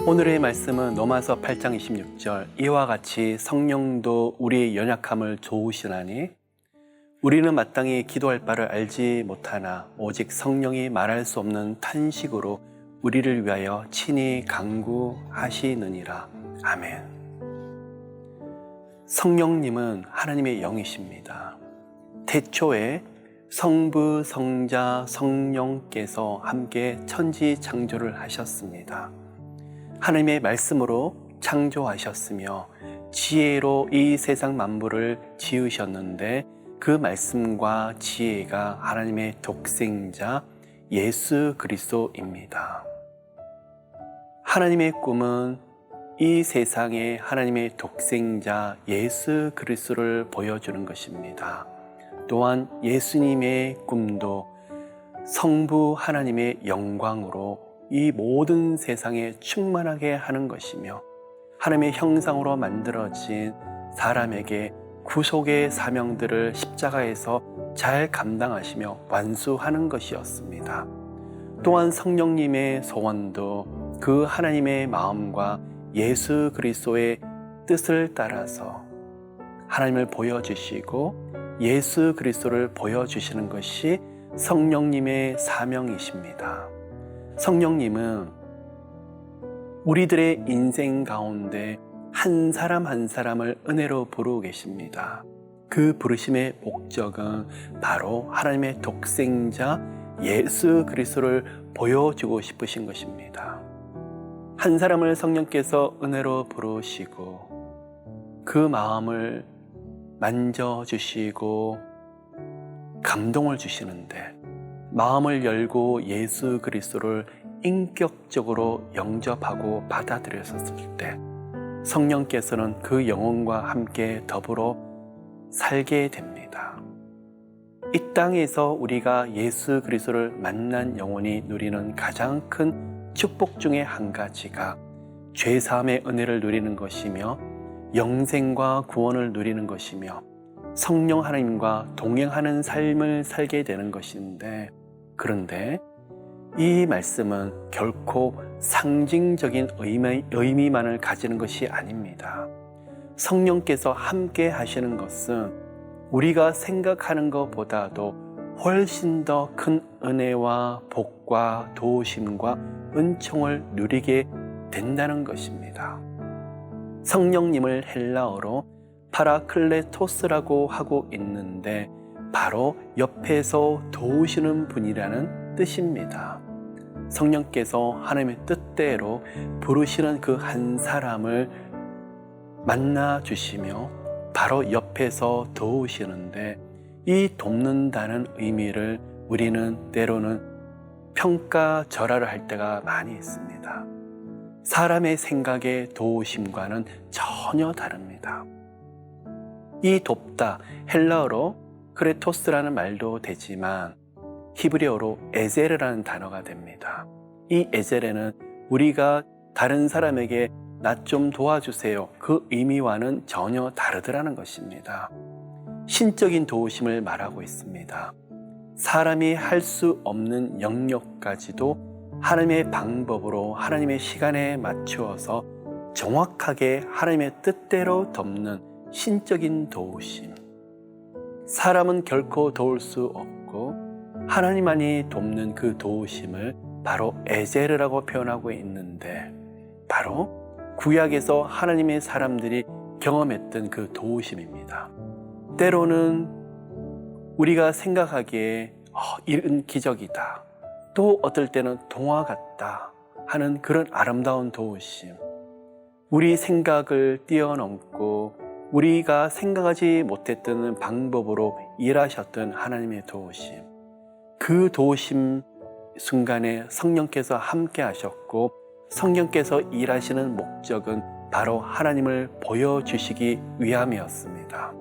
오늘의 말씀은 로마서 8장 26절, 이와 같이 성령도 우리의 연약함을 도우시나니 우리는 마땅히 기도할 바를 알지 못하나 오직 성령이 말할 수 없는 탄식으로 우리를 위하여 친히 간구하시느니라. 아멘. 성령님은 하나님의 영이십니다. 태초에 성부, 성자, 성령께서 함께 천지 창조를 하셨습니다. 하나님의 말씀으로 창조하셨으며 지혜로 이 세상 만물을 지으셨는데 그 말씀과 지혜가 하나님의 독생자 예수 그리스도입니다. 하나님의 꿈은 이 세상에 하나님의 독생자 예수 그리스도를 보여주는 것입니다. 또한 예수님의 꿈도 성부 하나님의 영광으로 이 모든 세상에 충만하게 하는 것이며 하나님의 형상으로 만들어진 사람에게 구속의 사명들을 십자가에서 잘 감당하시며 완수하는 것이었습니다. 또한 성령님의 소원도 그 하나님의 마음과 예수 그리스도의 뜻을 따라서 하나님을 보여주시고 예수 그리스도를 보여주시는 것이 성령님의 사명이십니다. 성령님은 우리들의 인생 가운데 한 사람 한 사람을 은혜로 부르고 계십니다. 그 부르심의 목적은 바로 하나님의 독생자 예수 그리스도를 보여주고 싶으신 것입니다. 한 사람을 성령께서 은혜로 부르시고 그 마음을 만져주시고 감동을 주시는데 마음을 열고 예수 그리스도를 인격적으로 영접하고 받아들였을 때 성령께서는 그 영혼과 함께 더불어 살게 됩니다. 이 땅에서 우리가 예수 그리스도를 만난 영혼이 누리는 가장 큰 축복 중에 한 가지가 죄사함의 은혜를 누리는 것이며 영생과 구원을 누리는 것이며 성령 하나님과 동행하는 삶을 살게 되는 것인데, 그런데 이 말씀은 결코 상징적인 의미만을 가지는 것이 아닙니다. 성령께서 함께 하시는 것은 우리가 생각하는 것보다도 훨씬 더 큰 은혜와 복과 도우심과 은총을 누리게 된다는 것입니다. 성령님을 헬라어로 파라클레토스라고 하고 있는데 바로 옆에서 도우시는 분이라는 뜻입니다. 성령께서 하나님의 뜻대로 부르시는 그 한 사람을 만나 주시며 바로 옆에서 도우시는데, 이 돕는다는 의미를 우리는 때로는 평가절하를 할 때가 많이 있습니다. 사람의 생각의 도우심과는 전혀 다릅니다. 이 돕다, 헬라어로 크레토스라는 말도 되지만 히브리어로 에제르라는 단어가 됩니다. 이 에제르는 우리가 다른 사람에게 나 좀 도와주세요, 그 의미와는 전혀 다르더라는 것입니다. 신적인 도우심을 말하고 있습니다. 사람이 할 수 없는 영역까지도 하나님의 방법으로 하나님의 시간에 맞추어서 정확하게 하나님의 뜻대로 돕는 신적인 도우심. 사람은 결코 도울 수 없고 하나님만이 돕는 그 도우심을 바로 에제르라고 표현하고 있는데, 바로 구약에서 하나님의 사람들이 경험했던 그 도우심입니다. 때로는 우리가 생각하기에 이런 기적이다, 또 어떨 때는 동화 같다 하는 그런 아름다운 도우심, 우리 생각을 뛰어넘고 우리가 생각하지 못했던 방법으로 일하셨던 하나님의 도우심, 그 도우심 순간에 성령께서 함께 하셨고 성령께서 일하시는 목적은 바로 하나님을 보여주시기 위함이었습니다.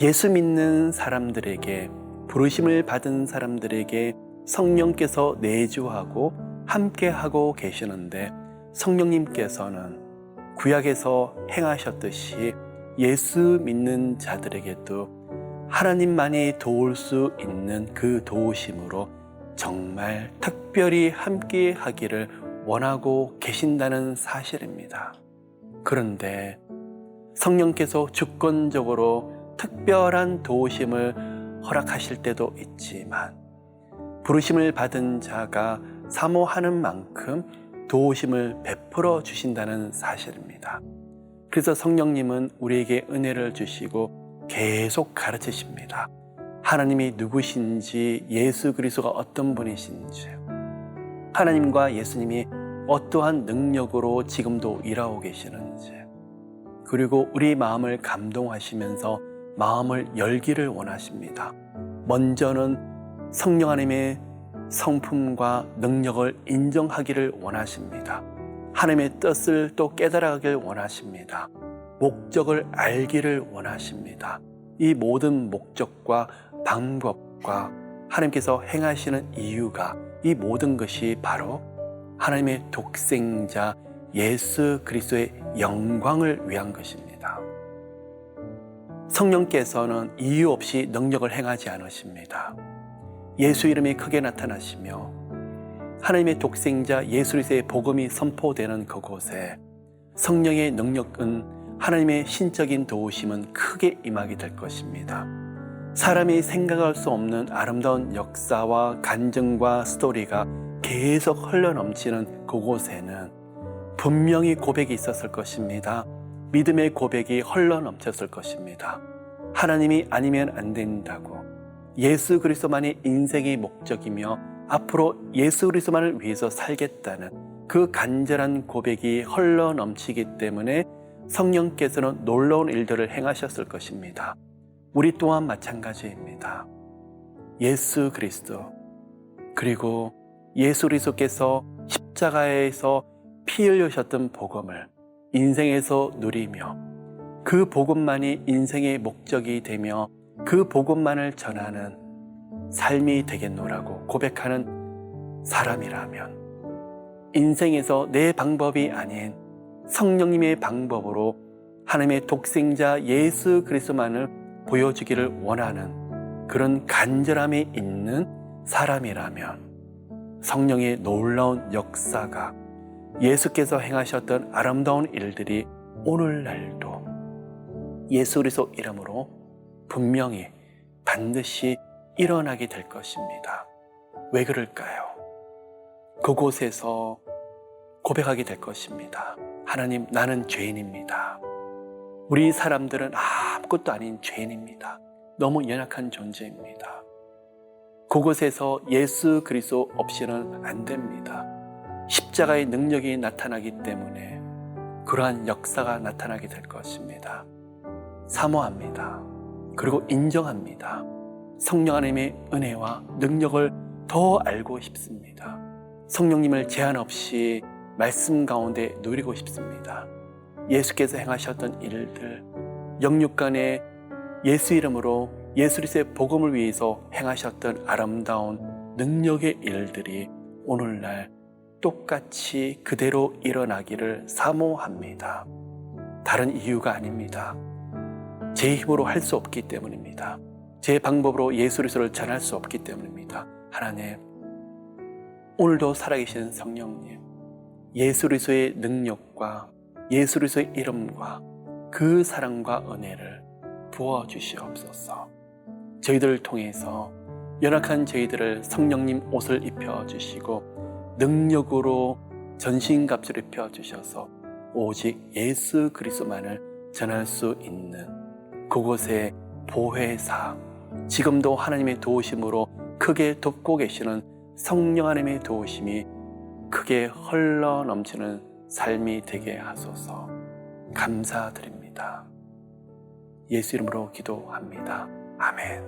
예수 믿는 사람들에게, 부르심을 받은 사람들에게 성령께서 내주하고 함께하고 계시는데, 성령님께서는 구약에서 행하셨듯이 예수 믿는 자들에게도 하나님만이 도울 수 있는 그 도우심으로 정말 특별히 함께 하기를 원하고 계신다는 사실입니다. 그런데 성령께서 주권적으로 특별한 도우심을 허락하실 때도 있지만 부르심을 받은 자가 사모하는 만큼 도우심을 베풀어 주신다는 사실입니다. 그래서 성령님은 우리에게 은혜를 주시고 계속 가르치십니다. 하나님이 누구신지, 예수 그리스도가 어떤 분이신지, 하나님과 예수님이 어떠한 능력으로 지금도 일하고 계시는지, 그리고 우리 마음을 감동하시면서 마음을 열기를 원하십니다. 먼저는 성령 하나님의 성품과 능력을 인정하기를 원하십니다. 하나님의 뜻을 또 깨달아가길 원하십니다. 목적을 알기를 원하십니다. 이 모든 목적과 방법과 하나님께서 행하시는 이유가, 이 모든 것이 바로 하나님의 독생자 예수 그리스도의 영광을 위한 것입니다. 성령께서는 이유 없이 능력을 행하지 않으십니다. 예수 이름이 크게 나타나시며 하나님의 독생자 예수 그리스도의 복음이 선포되는 그곳에 성령의 능력은, 하나님의 신적인 도우심은 크게 임하게 될 것입니다. 사람이 생각할 수 없는 아름다운 역사와 간증과 스토리가 계속 흘러넘치는 그곳에는 분명히 고백이 있었을 것입니다. 믿음의 고백이 흘러넘쳤을 것입니다. 하나님이 아니면 안 된다고, 예수 그리스도만이 인생의 목적이며 앞으로 예수 그리스도만을 위해서 살겠다는 그 간절한 고백이 흘러넘치기 때문에 성령께서는 놀라운 일들을 행하셨을 것입니다. 우리 또한 마찬가지입니다. 예수 그리스도, 그리고 예수 그리스도께서 십자가에서 피 흘리셨던 복음을 인생에서 누리며 그 복음만이 인생의 목적이 되며 그 복음만을 전하는 삶이 되겠노라고 고백하는 사람이라면, 인생에서 내 방법이 아닌 성령님의 방법으로 하나님의 독생자 예수 그리스도만을 보여주기를 원하는 그런 간절함이 있는 사람이라면 성령의 놀라운 역사가, 예수께서 행하셨던 아름다운 일들이 오늘날도 예수 그리스도 이름으로 분명히 반드시 일어나게 될 것입니다. 왜 그럴까요? 그곳에서 고백하게 될 것입니다. 하나님, 나는 죄인입니다. 우리 사람들은 아무것도 아닌 죄인입니다. 너무 연약한 존재입니다. 그곳에서 예수 그리스도 없이는 안 됩니다. 십자가의 능력이 나타나기 때문에 그러한 역사가 나타나게 될 것입니다. 사모합니다. 그리고 인정합니다. 성령 하나님의 은혜와 능력을 더 알고 싶습니다. 성령님을 제한 없이 말씀 가운데 누리고 싶습니다. 예수께서 행하셨던 일들, 영육간에 예수 이름으로 예수 그리스도의 복음을 위해서 행하셨던 아름다운 능력의 일들이 오늘날 똑같이 그대로 일어나기를 사모합니다. 다른 이유가 아닙니다. 제 힘으로 할 수 없기 때문입니다. 제 방법으로 예수 그리스도를 전할 수 없기 때문입니다. 하나님, 오늘도 살아계신 성령님, 예수 그리스도의 능력과 예수 그리스도의 이름과 그 사랑과 은혜를 부어주시옵소서. 저희들을 통해서 연약한 저희들을 성령님 옷을 입혀주시고 능력으로 전신갑주를 입혀주셔서 오직 예수 그리스도만을 전할 수 있는 그곳의 보혜사, 지금도 하나님의 도우심으로 크게 돕고 계시는 성령 하나님의 도우심이 크게 흘러넘치는 삶이 되게 하소서. 감사드립니다. 예수 이름으로 기도합니다. 아멘.